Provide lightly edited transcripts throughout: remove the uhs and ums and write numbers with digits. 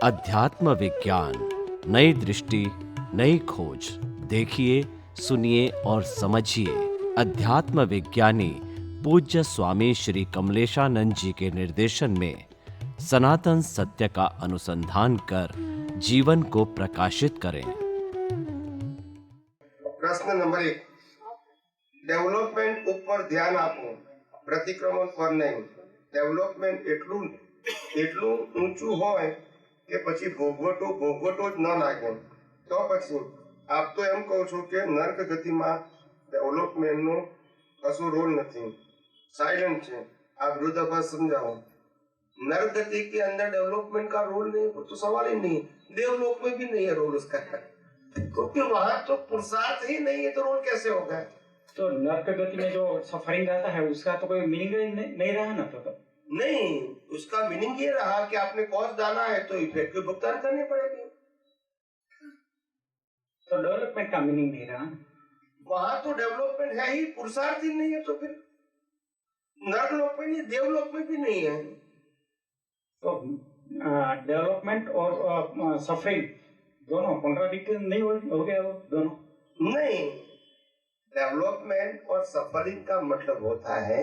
अध्यात्म विज्ञान, नई दृष्टि, नई खोज। देखिए, सुनिए और समझिए। अध्यात्म विज्ञानी पूज्य स्वामी श्री कमलेशानंद जी के निर्देशन में सनातन सत्य का अनुसंधान कर जीवन को प्रकाशित करें। प्रश्न नंबर 1, डेवलपमेंट ऊपर ध्यान आपो, प्रतिक्रमण पर नहीं। डेवलपमेंट એટલું ઊંચું હોય કે પછી ભોગવટો જ ન લાગે, તો પછી આપ તો એમ કહો છો કે નર્ક ગતિમાં ડેવલપમેન્ટનો કશો રોલ નથી, साइलेंट है। आप विरोधाभास समझाओ। नर्क गति के अंदर डेवलपमेंट का रोल नहीं, वो तो सवाल ही नहीं। देवलोक में भी नहीं है रोल उसका, क्योंकि वहां तो पुरुषार्थ ही नहीं है, तो रोल कैसे होगा? तो नर्क गति में जो सफरिंग रहता है उसका तो कोई मीनिंग नहीं रहा ना। तो नहीं, उसका मीनिंग ये रहा कि आपने कॉज डाला है तो इफेक्ट की भुगतान करनी पड़ेगी। तो डेवलपमेंट का मीनिंग नहीं रहा। वहां तो डेवलपमेंट है ही, पुरुषार्थ ही नहीं है, तो फिर नर्क लोक में नहीं, देवलोक में भी नहीं है। तो डेवलपमेंट और सफरिंग दोनों कॉन्ट्राडिक्ट नहीं हो गया वो दोनों? नहीं, डेवलपमेंट और सफरिंग का मतलब होता है,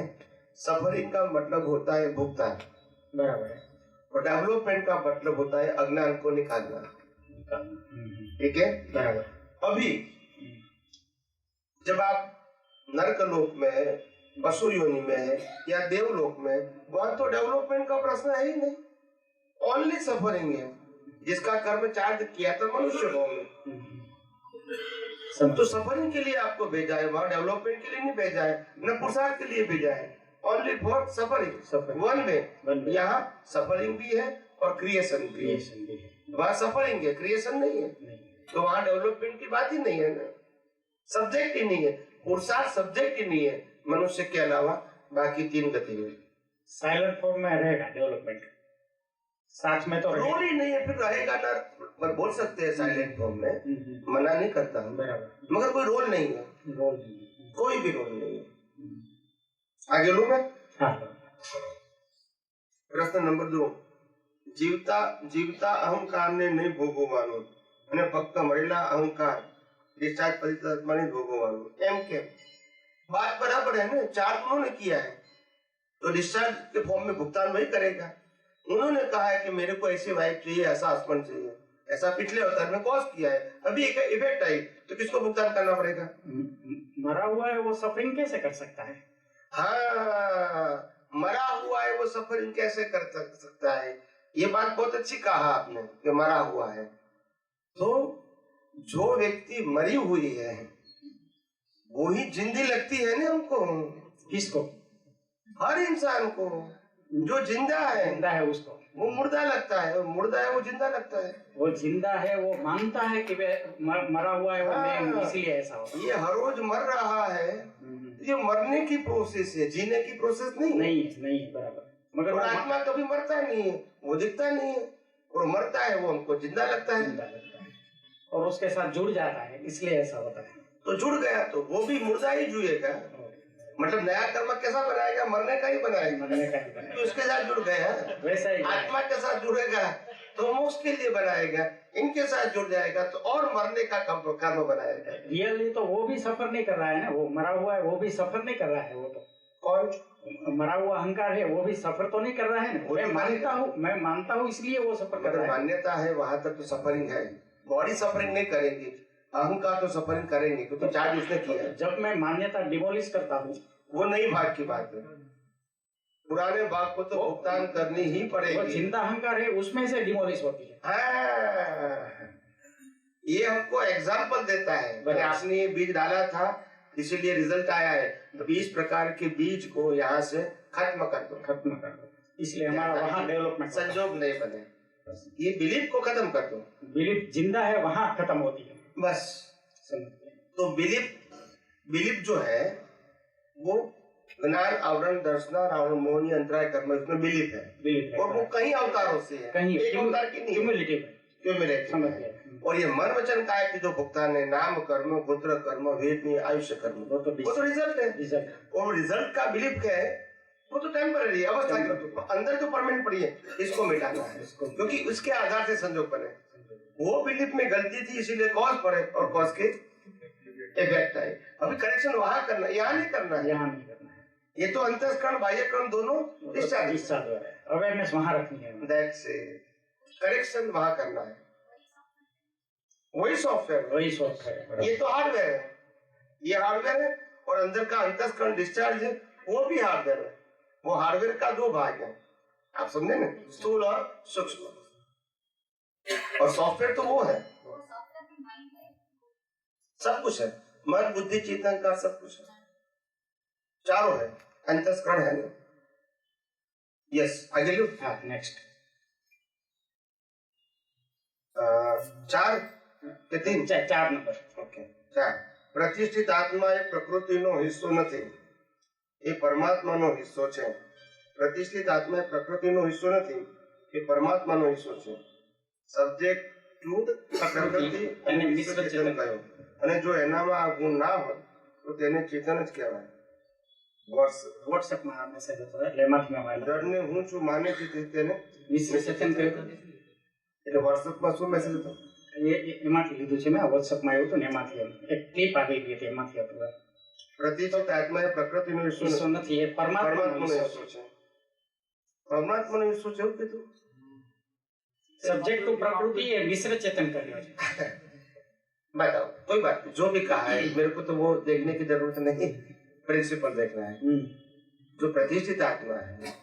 सफरिंग का मतलब होता है भुगतान, बराबर है। और डेवलपमेंट का मतलब होता है अज्ञान को निकालना। ठीक है, बराबर। अभी जब आप नरक लोक में, पशु योनि में या देवलोक में, वहां तो डेवलपमेंट का प्रश्न है ही नहीं, ओनली सफरिंग है। जिसका कर्म चार्ज किया था मनुष्य भाव में, तो सफरिंग के लिए आपको भेजा है, वहां डेवलपमेंट के लिए नहीं भेजा है, न पुरुषार्थ के लिए भेजा है, ओनली फॉर सफरिंग। वन में यहाँ सफरिंग भी है और क्रिएशन भी है। वहाँ सफरिंग है, क्रिएशन नहीं है, तो वहाँ डेवलपमेंट की बात ही नहीं है ना, सब्जेक्ट ही नहीं है, पुरुषार्थ सब्जेक्ट ही नहीं है मनुष्य के अलावा बाकी तीन गति में। साइलेंट फॉर्म में रहेगा डेवलपमेंट, साथ में तो रोल ही नहीं है, फिर रहेगा ना, पर बोल सकते हैं साइलेंट फॉर्म में, मना नहीं करता हूँ, मगर कोई रोल नहीं है, कोई भी रोल नहीं है। आगे लो मैं। પ્રશ્ન નંબર 2, જીવતા અહંકારને નહીં ભોગવવાનું અને ફક્ત મરેલા અહંકાર ડિસ્ચાર્જ પરિતાત્માને ભોગવવાનું, એમ કે बात बराबर है ना। चार्ज उन्होंने किया है तो डिस्चार्ज के फॉर्म में भुगतान वही करेगा। उन्होंने कहा है कि मेरे को ऐसी वाइफ चाहिए, ऐसा हस्बैंड चाहिए, ऐसा पिछले अवतार में कॉज किया है, अभी एक इफेक्ट आई, तो किसको भुगतान करना पड़ेगा? मरा हुआ है वो सफरिंग कैसे कर सकता है? हाँ, मरा हुआ है वो सफरिंग कैसे कर सकता है, ये बात बहुत अच्छी कहा आपने कि मरा हुआ है। तो जो व्यक्ति मरी हुई है वो ही जिंदी लगती है ना हमको। किसको? हर इंसान को। जो जिंदा है उसको वो मुर्दा लगता है, मुर्दा है वो जिंदा लगता है। वो जिंदा है वो मानता है कि मरा हुआ है वो, मैं इसलिए ऐसा हो। ये हर रोज मर रहा है, ये मरने की प्रोसेस है, जीने की प्रोसेस नहीं है, बराबर। मगर आत्मा कभी मरता नहीं है, वो दिखता नहीं है, और मरता है वो हमको जिंदा लगता है, और उसके साथ जुड़ जाता है, इसलिए ऐसा होता है। तो जुड़ गया तो वो भी मुर्दा ही जुएगा, मतलब नया कर्म कैसा बनाएगा? मरने का ही बनाएगा, तो उसके साथ जुड़ गया। वैसा ही आत्मा के साथ जुड़ेगा तो मोक्ष के लिए बनाएगा, इनके साथ जुड़ जाएगा तो और मरने का कर्म बनाएगा। रियली तो वो भी सफर नहीं कर रहा है ना, वो मरा हुआ है वो भी सफर नहीं कर रहा है। वो तो कौन मरा हुआ अहंकार है, वो भी सफर तो नहीं कर रहा है ना। मैं मानता हूँ इसलिए वो सफर कर रहा है। मान्यता है वहां तक तो सफरिंग है, बॉडी सफरिंग नहीं करेगी, अहंकार तो सफरिंग करेंगे, क्योंकि चार्ज उसने किया। जब मैं मान्यता डिमोलिश करता हूँ, वो नई भाग की बात है, पुराने भाग को तो भुगतान करनी ही पड़ेगी। वो जिंदा अहंकार है उसमें से डिमोलिश होती है। ये हमको एग्जाम्पल देता है कि आपने ये बीज डाला था इसीलिए रिजल्ट आया है, तो 20 प्रकार के बीज को यहाँ से खत्म कर दो, इसलिए हमारा वहाँ डेवलपमेंट संजोग नहीं बने। ये बिलीफ को खत्म कर दो, बिलीफ जिंदा है वहाँ खत्म होती है बस। तो बिलीफ जो है वो ज्ञान, आवरण, दर्शन, रावण, मोहनी, अंतराय, कर्म, इसमें बिलीफ है, और वो कई अवतारों से है, कहीं एक अवतार की नहीं, क्यूमुलेटिव। और ये मन वचन काय की जो भुगतान है, नाम कर्म, गोत्र कर्म, वेद में आयुष्य कर्म, वो तो रिजल्ट है। और रिजल्ट का बिलीफ क्या है? वो तो टेम्पररी है, अवस्था की, तो अंदर जो परमानेंट पड़ी है इसको मिटाना है, क्योंकि उसके आधार से संजोग बने। वो बिलीफ में गलती थी इसीलिए कॉज पड़े और कॉज के इफेक्ट आए। अभी करेक्शन वहां करना है, यहाँ नहीं करना है। यहाँ नहीं करना है, ये तो अंतस्करण बाह्यकरण दोनों डिस्चार्ज, अवेयरनेस वहां रखनी है। दैट्स इट, करेक्शन वहां करना है। वही सॉफ्टवेयर, वही सॉफ्टवेयर, ये तो हार्डवेयर है, ये हार्डवेयर है और अंदर का अंतस्करण डिस्चार्ज है, वो भी हार्डवेयर है। वो हार्डवेयर का दो भाग है, आप समझे ना, स्थूल और सूक्ष्म। और सॉफ्टवेयर तो वो है, सब कुछ है, मन बुद्धि चेतन का सब कुछ है, चारों है, अंतस्करण है ना। यस, आगे लो। हाँ, नेक्स्ट। 4 के 3, 4 नंबर। ओके, 4। પ્રતિષ્ઠિત આત્મા એ પ્રકૃતિનો હિસ્સો નથી, એ પરમાત્માનો હિસ્સો છે। પ્રતિષ્ઠિત આત્મા એ પ્રકૃતિનો હિસ્સો નથી, એ પરમાત્માનો હિસ્સો છે। સબ્જેક્ટ ટુ પ્રકૃતિ અને મિશ્ર ચેતન કયો, અને જો એનામાં આ ગુણ ના હોય તો તેને ચેતન જ કહેવાય। વોટ્સએપમાં મેસેજ હતો એટલે એમાંથી મેં વાંચ્યું। જડને હું છું માને છે તેને મિશ્ર ચેતન કહ્યું, એટલે વોટ્સએપમાં શું મેસેજ હતો? એમાંથી લીધું છે મેં, વોટ્સએપમાં આવ્યું હતું ને એમાંથી એક ક્લિપ આવી ગઈ હતી, એમાંથી હતું। પ્રતિષ્ઠિત આત્મા એ પ્રકૃતિનો હિસ્સો હિસ્સો નથી, એ પરમાત્માનો પરમાત્માનો હિસ્સો હિસ્સો છે। પરમાત્માનો હિસ્સો છે એવું કીધું? सब्जेक्ट टू प्रकृति है, मिश्र चेतन कर लिया। बताओ, कोई बात नहीं, जो भी कहा है मेरे को तो वो देखने की जरूरत नहीं, प्रिंसिपल देखना है। जो प्रतिष्ठित आत्मा है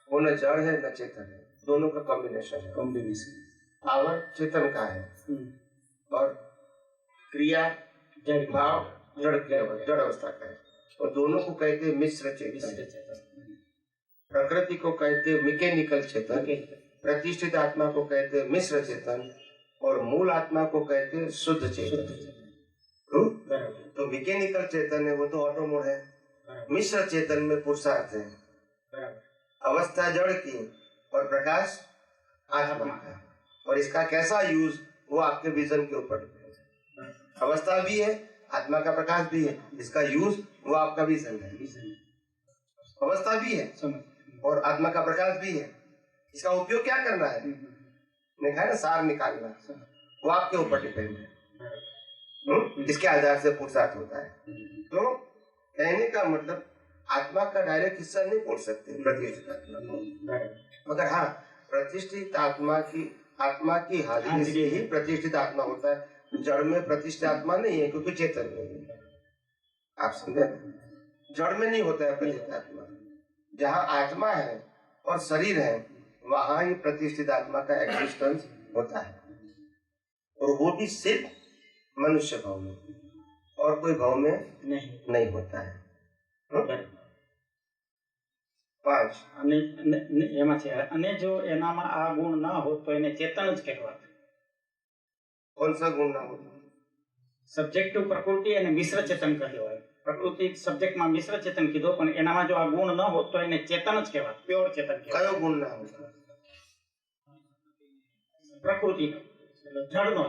वो न जड़ है न चेतन है, दोनों का कॉम्बिनेशन है। कॉम्बिनेशन पावर चेतन का है और क्रिया भाव जड़ अवस्था का है, और दोनों को कहते हैं मिश्र चेतन। प्रकृति को कहते हैं मैकेनिकल चेतन, प्रतिष्ठित आत्मा को कहते हैं मिश्र चेतन, और मूल आत्मा को कहते हैं शुद्ध चेतन। तो मैकेनिकल चेतन है वो तो ऑटो मोड है, मिश्र चेतन में पुरुषार्थ है, अवस्था जड़ की और प्रकाश आत्मा का, और इसका कैसा यूज वो आपके विजन के ऊपर डिपेंड है। अवस्था भी है, आत्मा का प्रकाश भी है, इसका यूज वो आपका विजन है। अवस्था भी है और आत्मा का प्रकाश भी है, इसका उपयोग क्या करना है, देखा है ना, सार निकालना, वो आपके ऊपर डिपेंड है। इसके आधार से पुरुषार्थ होता है। तो कहने का मतलब आत्मा का डायरेक्ट हिस्सा नहीं बोल सकते प्रतिष्ठित आत्मा को, मगर हाँ, प्रतिष्ठित आत्मा की हाजिरी से ही प्रतिष्ठित आत्मा होता है। जड़ में प्रतिष्ठित आत्मा नहीं है क्योंकि चेतन नहीं है, आप समझे, जड़ में नहीं होता है प्रतिष्ठित आत्मा। जहाँ आत्मा है और शरीर है वहां ही प्रतिष्ठित आत्मा का एग्जिस्टेंस होता है, और वो भी सिर्फ मनुष्य भाव में, और कोई भाव में नहीं होता है। 5 એમાંથી અને જો એનામાં આ ગુણ ના હોત તો એને ચેતન જ કહેવાત। कौन सा गुण ना हो? સબ્જેક્ટિવ પ્રકૃતિ અને મિશ્ર ચેતન કહેવાય। પ્રકૃતિ સબ્જેક્ટમાં મિશ્ર ચેતન કીધો, પણ એનામાં જો આ ગુણ ન હોત તો એને ચેતન જ કહેવાત, પ્યોર ચેતન કહેવાય। कयो गुण ना हो? પ્રકૃતિ જળનો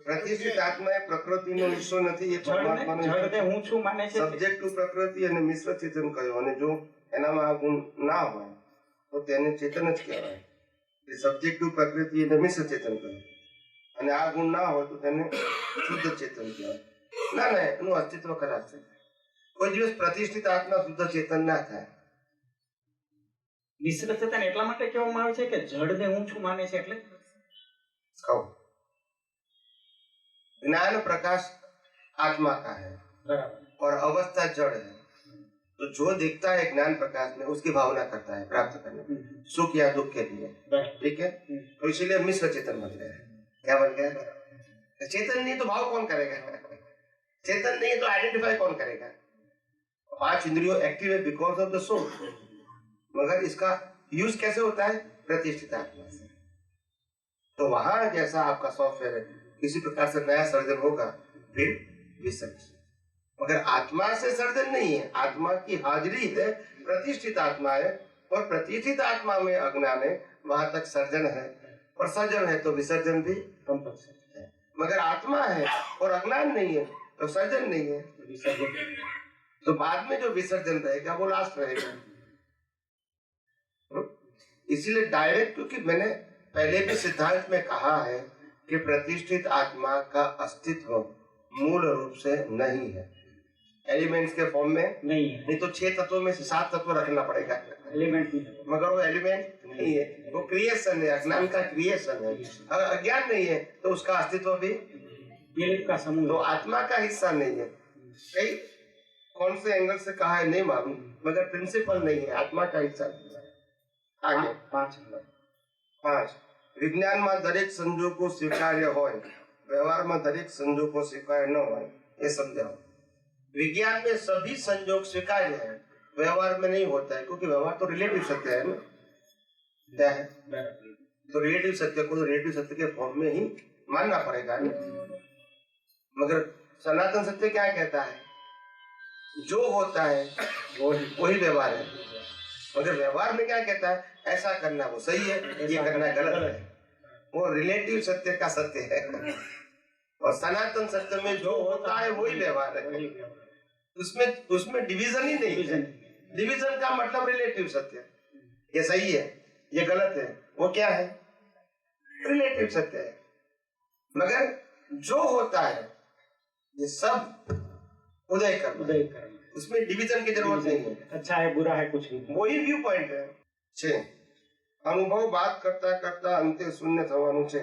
प्रतिष्ठित आत्मा એ પ્રકૃતિનો હિસ્સો નથી, એ પરમાત્માનો હિસ્સો જળને હું છું માને છે। સબ્જેક્ટ ટુ પ્રકૃતિ અને મિશ્ર ચેતન કયો, અને જો એનામાં આ ગુણ ના હોય તો તેને ચેતન જ કહેવાય। એ સબ્જેક્ટ ટુ પ્રકૃતિ અને મિશ્ર ચેતન કયો, અને આ ગુણ ના હોય તો તેને શુદ્ધ ચેતન કહેવાય। ના એનું અસ્તિત્વ ખરાબ છે, કોઈ દિવસ પ્રતિષ્ઠિત આત્મા શુદ્ધ ચેતન ના થાય। મિશ્ર ચેતન એટલા માટે કહેવામાં આવે છે કે જળને હું છું માને છે એટલે। કહો, ज्ञान प्रकाश आत्मा का है और अवस्था जड़ है, तो जो देखता है ज्ञान प्रकाश में उसकी भावना करता है प्राप्त करने की, सुख या दुख के लिए, ठीक है। तो इसीलिए मिश्र चेतन बन गया। क्या बन गया? चेतन नहीं तो भाव कौन करेगा, चेतन नहीं तो आइडेंटिफाई कौन करेगा। 5 इंद्रियों एक्टिव है बिकॉज ऑफ द सोल, मगर इसका यूज कैसे होता है? प्रतिष्ठित आत्मा से। तो वहां जैसा आपका सॉफ्टवेयर है, किसी प्रकार से नया सर्जन होगा फिर विसर्जन, मगर आत्मा से सर्जन नहीं है, आत्मा की हाजिरी है, प्रतिष्ठित आत्मा है, और प्रतिष्ठित आत्मा में अज्ञान है, वहां तक सर्जन है, और सर्जन है तो विसर्जन भी कंपल्सरी है। मगर आत्मा है और अज्ञान नहीं है तो सर्जन नहीं है। विसर्जन। तो बाद में जो विसर्जन रहेगा वो लास्ट रहेगा। इसीलिए डायरेक्ट, क्योंकि मैंने पहले भी सिद्धांत में कहा है कि प्रतिष्ठित आत्मा का अस्तित्व मूल रूप से नहीं है, एलिमेंट्स के फॉर्म में नहीं है। नहीं तो 6 तत्वों में से 7 तत्व रखना पड़ेगा, एलिमेंट नहीं है। मगर वो एलिमेंट नहीं है, वो क्रिएशन है, अज्ञान का क्रिएशन है। अगर अज्ञान नहीं है तो उसका अस्तित्व भी दिलीप का समूह तो आत्मा का हिस्सा नहीं है। कई कौन से एंगल से कहा है नहीं मालूम, मगर प्रिंसिपल नहीं है, आत्मा का हिस्सा नहीं है। आगे 5 विज्ञान में दरेक संजोगो स्वीकार्य होय, व्यवहार में दरेक संजोगो स्वीकार्य न होय, ये समझाओ। विज्ञान में सभी संजोग स्वीकार्य है, व्यवहार में नहीं होता है, क्योंकि व्यवहार तो रिलेटिव सत्य है ना। क्या है? तो रिलेटिव सत्य को रिलेटिव सत्य के फॉर्म में ही मानना पड़ेगा ना। मगर सनातन सत्य क्या कहता है? जो होता है वही व्यवहार है। मगर व्यवहार में क्या कहता है? ऐसा करना वो सही है, ये करना गलत है। वो रिलेटिव सत्य का सत्य है। और सनातन सत्य में जो होता है वही व्यवहार है, उसमें डिवीजन ही नहीं है। डिवीजन का मतलब रिलेटिव सत्य, ये सही है, ये गलत है, वो क्या है? रिलेटिव सत्य है। मगर जो होता है ये सब उदय करना, उसमें डिवीजन की जरूरत नहीं है। अच्छा है बुरा है कुछ नहीं, वही व्यू पॉइंट है। 6 अनुभव बात करता करता अंते शून्य થવાનું છે,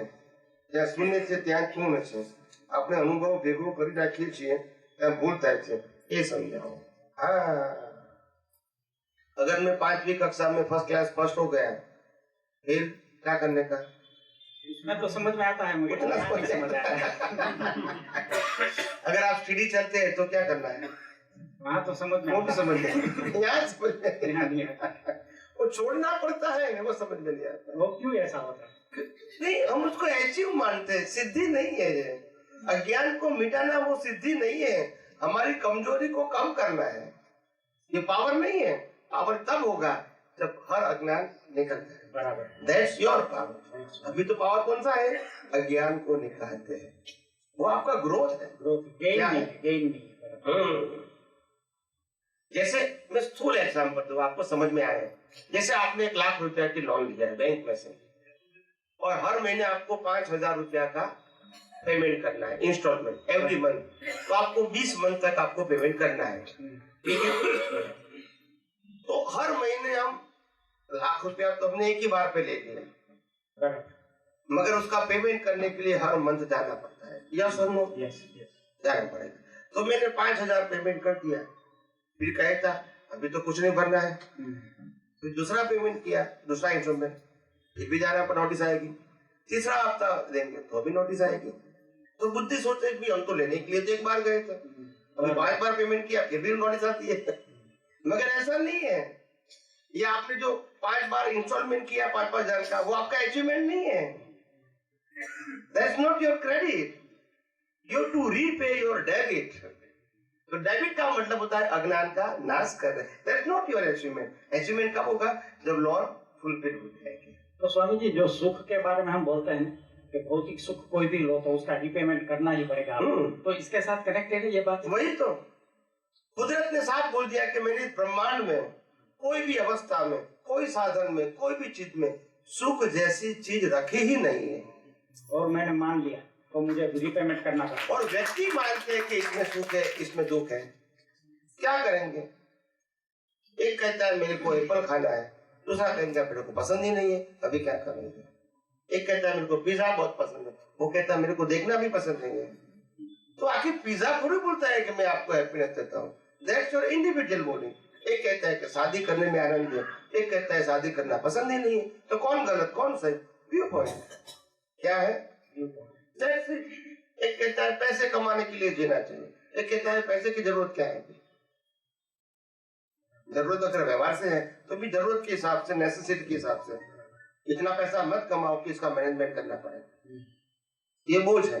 ત્યાં શૂન્ય છે ત્યાં શૂન્ય છે। આપણે અનુભવ ભેગો કરી રાખીએ છીએ ત્યાં ભૂલ થાય છે, એ સમજાવો। हाँ, अगर मैं 5वीं कक्षा में फर्स्ट क्लास फर्स्ट हो गया फिर क्या करने का? मैं तो समझ में आता है मुझे, उतना नहीं समझ आता है। अगर आप सीढ़ी चलते हैं तो क्या करना है? वहाँ तो समझ में वो भी आता समझ में, यहाँ समझ में है। यहाँ नहीं आता। वो छोड़ना पड़ता है, वो समझ में नहीं आता। वो क्यों ऐसा होता है? नहीं, हम उसको अचीव मानते हैं, सिद्धि नहीं है ये। अज्ञान को मिटाना वो सिद्धि नहीं है, हमारी कमजोरी को कम करना है। ये पावर नहीं है, पावर तब होगा जब हर अज्ञान निकल जाए। बराबर, दैट्स योर पावर। अभी तो पावर कौन सा है? अज्ञान को निकालते हैं, वो आपका ग्रोथ है। ग्रोथ गेन नहीं, गेन नहीं। जैसे मैं स्थूल एग्जाम्पल दूं, आपको समझ में आए। जैसे आपने 1 लाख रुपया की लोन लिया है बैंक में से, और हर महीने आपको 5,000 रुपया का पेमेंट करना है, इंस्टॉलमेंट एवरी मंथ। तो आपको 20 मंथ तक आपको पेमेंट करना है, ठीक है? तो हर महीने हम 1 लाख रुपया तो हमने एक ही बार पे ले लिया, मगर उसका पेमेंट करने के लिए हर मंथ जाना पड़ता है। यस और नो? यस, जाना पड़ेगा। तो मैंने 5,000 पेमेंट कर दिया, फिर कहता अभी तो कुछ नहीं भरना है। फिर दूसरा पेमेंट किया, दूसरा इंस्टॉलमेंट, फिर भी जाना पर नोटिस आएगी। तीसरा हफ्ता देंगे तो भी नोटिस आएगी। तो बुद्धि सोचे कि हम तो लेने के लिए तो एक बार गए थे, अभी 5 बार पेमेंट किया फिर भी नोटिस आती है। मगर ऐसा नहीं है, ये आपने जो 5 बार इंस्टॉलमेंट किया 5,000 का, वो आपका अचीवमेंट नहीं है। That's not your credit, you to repay your debit. तो डेबिट का मतलब होता है अज्ञान का नाश कर रहे। That's not your achievement. Achievement कब होगा? जब लोन फुलफिल हो जाएगी। तो स्वामी जी, जो सुख के बारे में हम बोलते हैं कि भौतिक सुख कोई भी लो तो उसका रिपेमेंट करना ही पड़ेगा, तो इसके साथ कनेक्टेड है ये बात। वही तो कुदरत ने साफ बोल दिया कि मेरे ब्रह्मांड में कोई भी अवस्था में, कोई साधन में, कोई भी चीज में सुख जैसी चीज रखी ही नहीं है। और मैंने मान लिया तो मुझे रिपेमेंट करना पड़ेगा। और व्यक्ति मानते हैं कि इसमें सुख है, इसमें दुख है, क्या करेंगे? एक कहता है मेरे को एप्पल खाना है, दूसरा कहता है मेरे को पसंद ही नहीं है, अभी क्या करेंगे? एक कहता है मेरे को पिज्जा बहुत पसंद है, वो कहता है मेरे को देखना भी पसंद नहीं है। तो आखिर पिज्जा थोड़ी बोलता है कि मैं आपको हैप्पीनेस देता हूँ, दैट्स योर इंडिविजुअल बोलिंग। एक कहता है कि शादी करने में आनंद है, एक कहता है शादी करना पसंद ही नहीं है। तो कौन गलत कौन सही? व्यू पॉइंट क्या है? View point. एक कहता है पैसे कमाने के लिए जीना चाहिए, एक कहता है पैसे की जरूरत क्या है? जरूरत अगर व्यवहार से है तो भी जरूरत के हिसाब से, नेसेसिटी के हिसाब से, इतना पैसा मत कमाओ कि इसका मैनेजमेंट करना पड़े, ये बोझ है।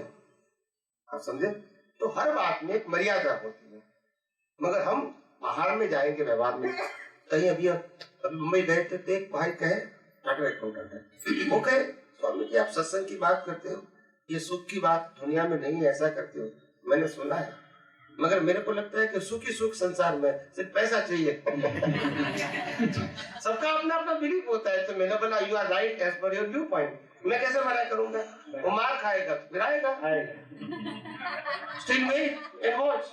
आप समझे? तो हर बात में एक मर्यादा होती है। मगर हम बाहर में जाएंगे व्यवहार में, कहीं अभी मुंबई गए थे तो एक भाई कहे चार्टर्ड अकाउंटेंट है, वो कहे स्वामी जी आप सत्संग की बात करते हो, ये सुख की बात दुनिया में नहीं है, ऐसा करते हो। मैंने सुना है, मगर मेरे को लगता है कि सुख ही सुख संसार में, सिर्फ पैसा चाहिए। सबका अपना अपना बिलीफ होता है। तो मैंने बोला you are right as per your view point. मैं कैसे मना करूंगा? वो मार खाएगा फिर आएगा, स्टिल वेट एंड वॉच।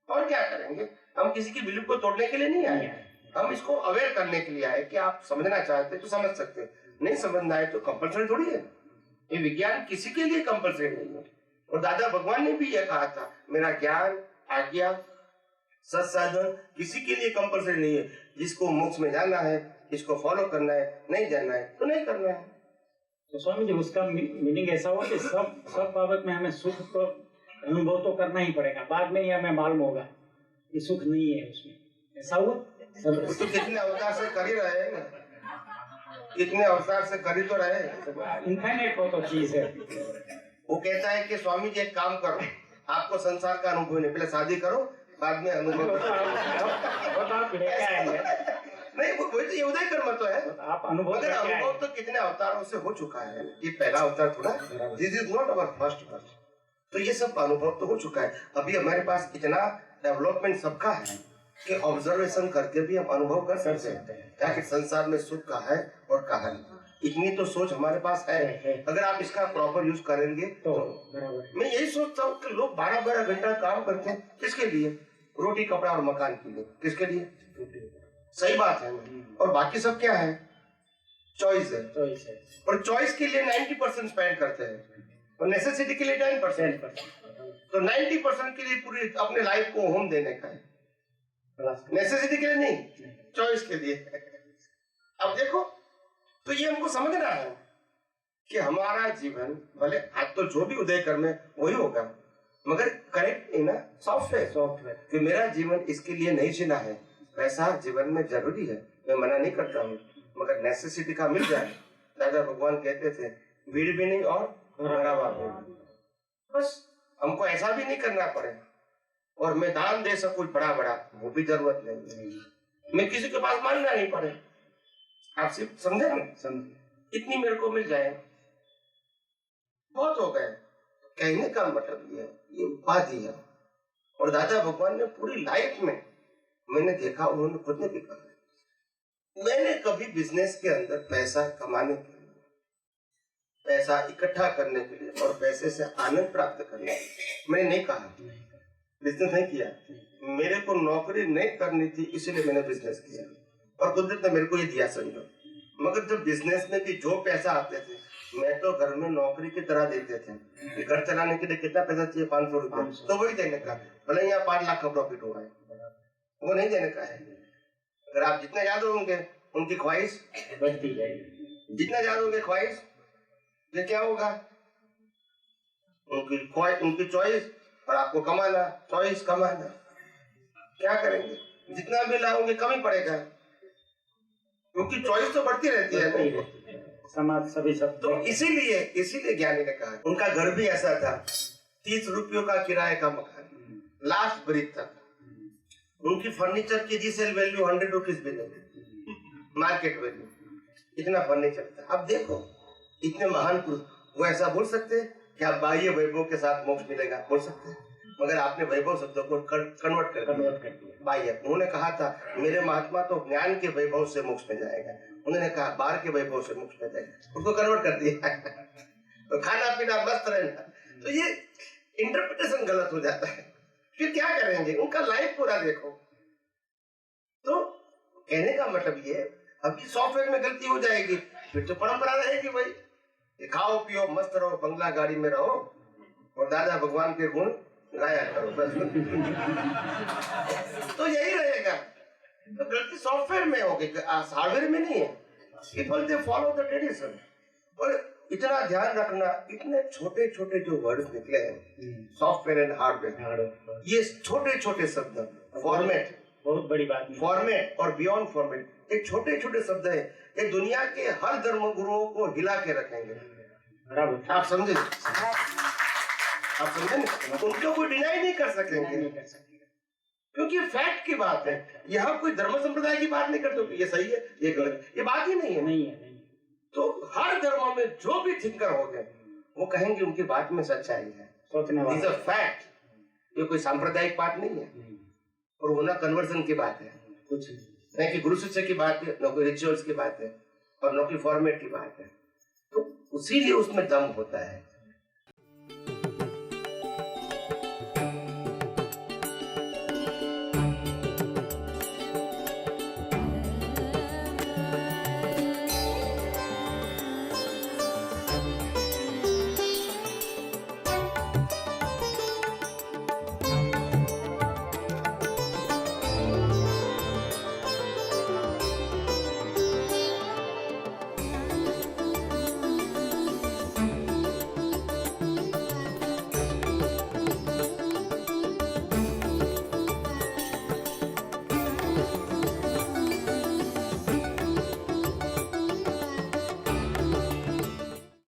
और क्या करेंगे? हम किसी की बिलीफ को तोड़ने के लिए नहीं आए, हम इसको अवेयर करने के लिए आए कि आप समझना चाहते तो समझ सकते, नहीं समझना है तो कंपलसरी थोड़ी है। ये विज्ञान किसी के लिए कंपलसरी नहीं है। और दादा भगवान ने भी ये कहा था, मेरा ज्ञान, आज्ञा, सत्साधन किसी के लिए कंपलसरी नहीं है। जिसको मोक्ष में जाना है, इसको फॉलो करना है, नहीं जाना है तो नहीं करना है। तो स्वामी जी, उसका मीनिंग ऐसा हो कि सब बाबत में हमें सुख तो अनुभव तो करना ही पड़ेगा, बाद में ही हमें मालूम होगा कि सुख नहीं है उसमें, ऐसा हो। तो कितने अवतार से कर ही रहे हैं, कितने अवतार से कर ही तो रहे। इनफाइनाइट वो तो चीज है। वो कहता है कि स्वामी जी एक काम करो, आपको संसार का अनुभव नहीं, पहले शादी करो बाद में अनुभव वो तो आप लेके आएंगे। नहीं, वो वही तो ये उदय कर्म तो है। आप अनुभव मगर करके अनुभव तो कितने अवतारों से हो चुका है। ये पहला अवतार थोड़ा, this is not our first birth. तो ये सब अनुभव तो हो चुका है। अभी हमारे पास इतना डेवलपमेंट सबका है कि ऑब्जर्वेशन करके भी हम अनुभव कर सकते हैं क्या कि संसार में सुख कहाँ है और कहाँ नहीं। इतनी तो सोच हमारे पास है, अगर आप इसका प्रॉपर यूज करेंगे तो। मैं यही सोचता हूँ कि लोग 12-12 घंटा काम करते हैं, किसके लिए? रोटी, कपड़ा और मकान के लिए। किसके लिए? सही बात है। और बाकी सब क्या है? चॉइस है। और चॉइस के लिए 90% स्पेंड करते हैं और नेसेसिटी के लिए 10%। तो 90% के लिए पूरी अपने लाइफ को होम देने का है, नेसेसिटी के लिए नहीं, चॉइस के लिए। अब देखो, तो ये हमको समझना है कि हमारा जीवन भले आज तो जो भी उदय कर्म है वही होगा, मगर करेक्ट इन सॉफ्टवेयर कि मेरा जीवन इसके लिए नहीं चुना है। पैसा जीवन में जरूरी है, मैं मना नहीं करता हूँ, मगर नेसेसिटी का मिल जाए। दादा भगवान कहते थे भीड़ भी नहीं और भरावा भी नहीं। बस हमको ऐसा भी नहीं करना पड़े और मैं दान दे सकूं बड़ा बड़ा, वो भी जरूरत नहीं। मैं किसी के पास मांगना नहीं पड़े। आप सिर्फ समझे ना, इतनी मेरे को मिल जाए बहुत हो गए। कहने का मतलब ये उपाधि है। और दादा भगवान ने पूरी लाइफ में मैंने देखा, उन्होंने खुद ने भी कहा, मैंने कभी बिजनेस के अंदर पैसा कमाने के लिए, पैसा इकट्ठा करने के लिए और पैसे से आनंद प्राप्त करने के लिए मैंने नहीं कहा, बिजनेस नहीं किया। मेरे को नौकरी नहीं करनी थी इसलिए मैंने बिजनेस किया और कुदरत ने मेरे को ये दिया, समझो। मगर जब बिजनेस में भी जो पैसा आते थे, मैं तो घर में नौकरी की तरह देते थे कि घर चलाने के लिए कितना पैसा चाहिए, 500 रुपये, तो वही देने का। भले यहाँ 5 लाख का प्रॉफिट हुआ है, वो नहीं देने का है। अगर आप जितना याद होंगे उनकी ख्वाहिश बढ़ती जाएगी, जितना याद होंगे ख्वाहिश, ये क्या होगा? उनकी चॉइस और आपको कमाना, चॉइस कमाना। क्या करेंगे? जितना भी लाओगे कम ही पड़ेगा, क्योंकि चॉइस तो बढ़ती रहती है समाज सभी सब। तो इसीलिए ज्ञानी ने कहा, उनका घर भी ऐसा था, 30 रुपयों का किराए का मकान, लास्ट ब्रिक तक। उनकी फर्नीचर की रीसेल वैल्यू 100 रुपीज भी नहीं, मार्केट वैल्यू, इतना फर्नीचर था। अब देखो, इतने महान पुरुष, वो ऐसा बोल सकते कि आप बाह्य वैभव के साथ मोक्ष मिलेगा, बोल सकते, मगर आपने वैभव शब्द को कन्वर्ट कर दिया बाह्य। उन्होंने कहा था मेरे महात्मा तो ज्ञान के वैभव से मोक्ष में जाएगा, उन्होंने कहा बाहर के वैभव से मोक्ष में जाएगा, उसको कन्वर्ट कर दिया। तो खाना पीना मस्त रहना, तो ये इंटरप्रिटेशन गलत हो जाता है। फिर क्या करेंगे? उनका लाइफ पूरा देखो। तो कहने का मतलब ये, अभी सॉफ्टवेयर में गलती हो जाएगी, फिर तो परंपरा रहेगी भाई, खाओ पियो मस्त रहो, बंगला गाड़ी में रहो और दादा भगवान के गुण गाया करो, बस। तो यही रहेगा। तो गलती सॉफ्टवेयर में होगी, हार्डवेयर में नहीं है। People they follow the tradition. और इतना ध्यान रखना, इतने छोटे छोटे जो वर्ड्स निकले हैं, सॉफ्टवेयर एंड हार्डवेयर, ये छोटे छोटे शब्द, फॉर्मेट, बहुत बड़ी बात, फॉर्मेट और बियॉन्ड फॉर्मेट, ये छोटे छोटे शब्द है, ये दुनिया के हर धर्म गुरुओं को हिला के रखेंगे। आप समझे? आप समझे ना? उनको कोई डिनाई नहीं कर सकेंगे, क्योंकि फैक्ट की बात है। यहाँ कोई धर्म संप्रदाय की बात नहीं करते, ये सही है ये गलत, ये बात ही नहीं है। तो हर धर्म में जो भी थिंकर हो गए, वो कहेंगे उनकी बात में सच्चाई है, इज अ फैक्ट। ये कोई सांप्रदायिक बात नहीं है, और वो ना कन्वर्जन की बात है, कुछ न कि गुरु शिष्य की बात है, न कोई रिचुअल्स की बात है, और न कोई फॉर्मेट की बात है। तो उसीलिए उसमें दम होता है।